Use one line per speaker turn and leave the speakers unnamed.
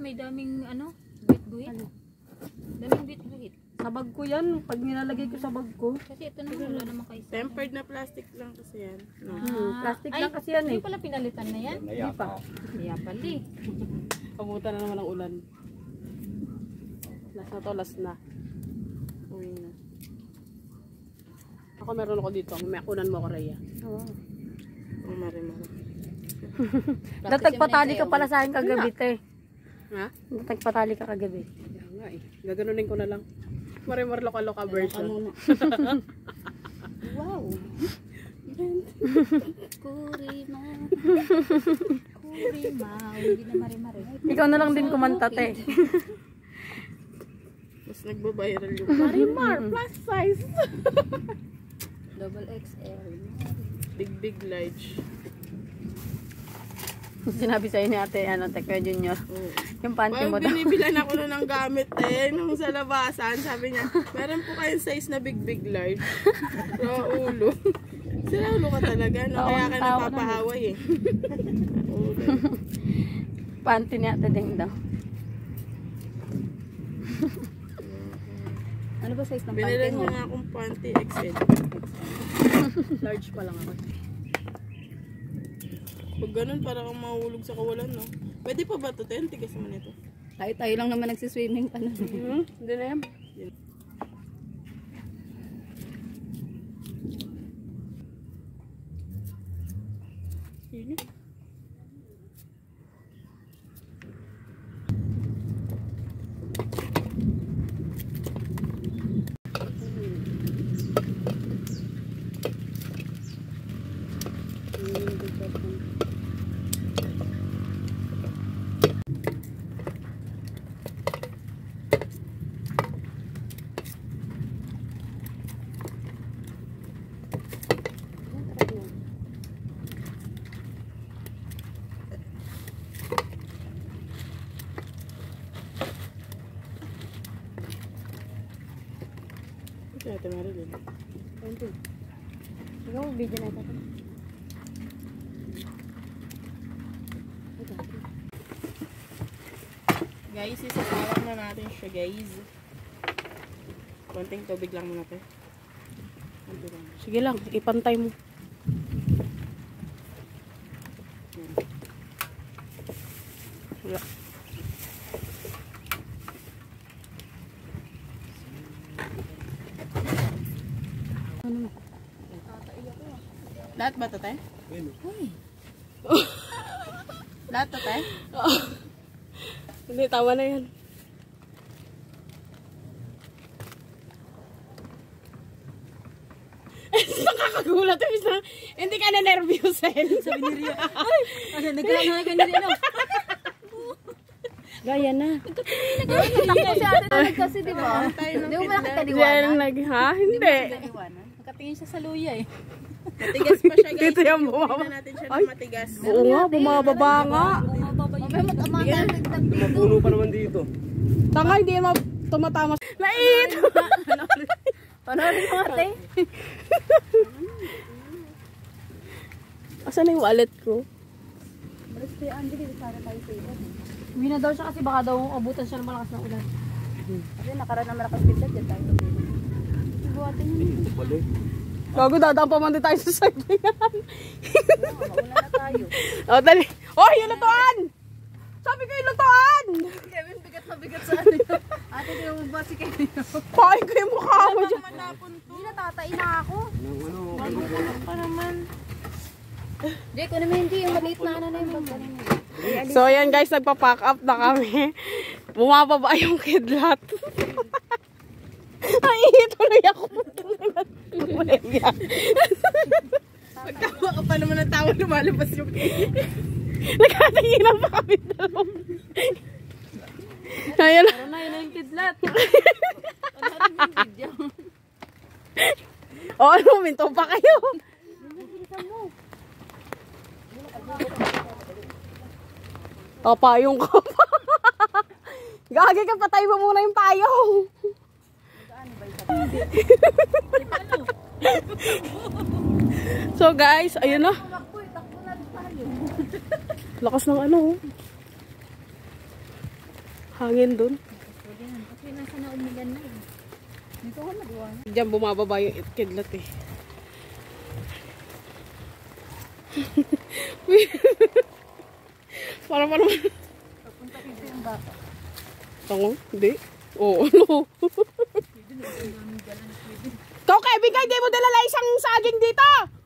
may daming ano, bit-buhit. Daming bit-buhit.
Sa bag ko yan, pag nilalagay ko sa bag ko.
Kasi ito naman wala naman kayo.
Tempered na plastic lang kasi yan. No.
Plastic lang kasi yan eh.
Hindi pala pinalitan na yan.
Hindi pa.
Kaya pala eh.
Pabutan na naman ang ulan. Last na to, last na. Uwi na. Ako meron ako dito. May kunan mo ako, Rhea.
Oo.
Oh, mare-mare.
Natagpatali ka pala sa akin kagabi, te.
Ha?
Natagpatali ka kagabi.
Kaya nga eh. Gaganunin ko na lang. Mare-mare loka-loka version.
Wow. Kurima. Kurima. Hindi na mare-mare.
Ikaw na lang din kumanta, te.
Mas nagbabiral yung Marimar plus size.
Double XL.
Big large.
Sinabi sa'yo ni ate, ano, Tekwe Junior. Yung panty mo
Pag
daw.
binibilan ako nun ng gamit nung sa labasan, sabi niya, meron po kayong size na big large. Sa ulo. Sila ulo ka talaga, no? Kaya ka napapahaway eh. Ulo.
Panty ni ate Ding daw.
Ano ba size ng
Binilan
panty mo?
niya nga akong panty XL. Large pa lang ako. Pag ganun, parang kang mahulog sa kawalan, no? Pwede pa ba ito? Tigas naman ito.
Tayo lang naman nagsiswimming pa na.
Hindi na yan. Yun. Ito meron din.
Ikaw, video na ito.
Guys, isasawak na natin siya, guys. Konting tubig lang muna, te. Sige lang, ipantay mo. Wala. Lahat ba ito, te? Lahat ito, te? Hindi, tama na yan. Nakakagulat. Hindi ka na nervous eh. Sabi ni Ria.
Ano, nagkakaroon ka na rin, no?
Gaya na.
Nagkakaroon si ate talaga kasi, di ba? Hindi mo nakataliwanan.
Ha? Hindi.
Nakatingin siya sa luya eh.
Matigas pa siya, guys.
Dito yung bumaba.
Tingnan natin siya ng matigas.
Oo nga, bumababa nga.
Mamaya matamang dito.
Puno pa naman dito.
Tanga, hindi yan tumatama. Nait!
Panorin mo ate.
Asan na yung wallet ko?
Balis kay Andy, sana tayo sa ilan. Uwi na daw siya kasi baka daw abutan siya ng malakas na ulan. Kasi nakaraan na malakas bigla dyan tayo. Buhatin yun.
Gago, dadaan pa man din tayo sa side na yan.
Mauna na tayo.
O, dali. Oh, yung lutuan! Sabi ko yung lutuan!
Kevin, bigat na bigat sa ano yun. Ate, di mo ba si Kevin?
Pain ko yung mukha mo dyan.
Hindi na tatain na ako.
Pa naman.
Jake, ano naman hindi yung maliit na ano na yung bag.
So, ayan guys, nagpa-pack up na kami. Bumababa yung kidlat. Ay, tuloy ako. Pagtawa ka pa naman ng tawa, lumalabas yung nagkatinginan pa kami dalawa. Ayan.
Pero na yun yung kidlat.
O, ano, minto pa kayo. O, payong ka pa. Gagi ka, patay mo muna yung payong. So guys, ayun na. Lakas ng ano.
hangin dun.
Kasi nasa naumigan na eh. Dito ko madiwan.
Diyan bumababa yung kidlat eh. Para
Papunta dito yung baka.
tango? Hindi. Oo, ano? Ikaw, Kevin, ka hindi mo dalala isang saging dito!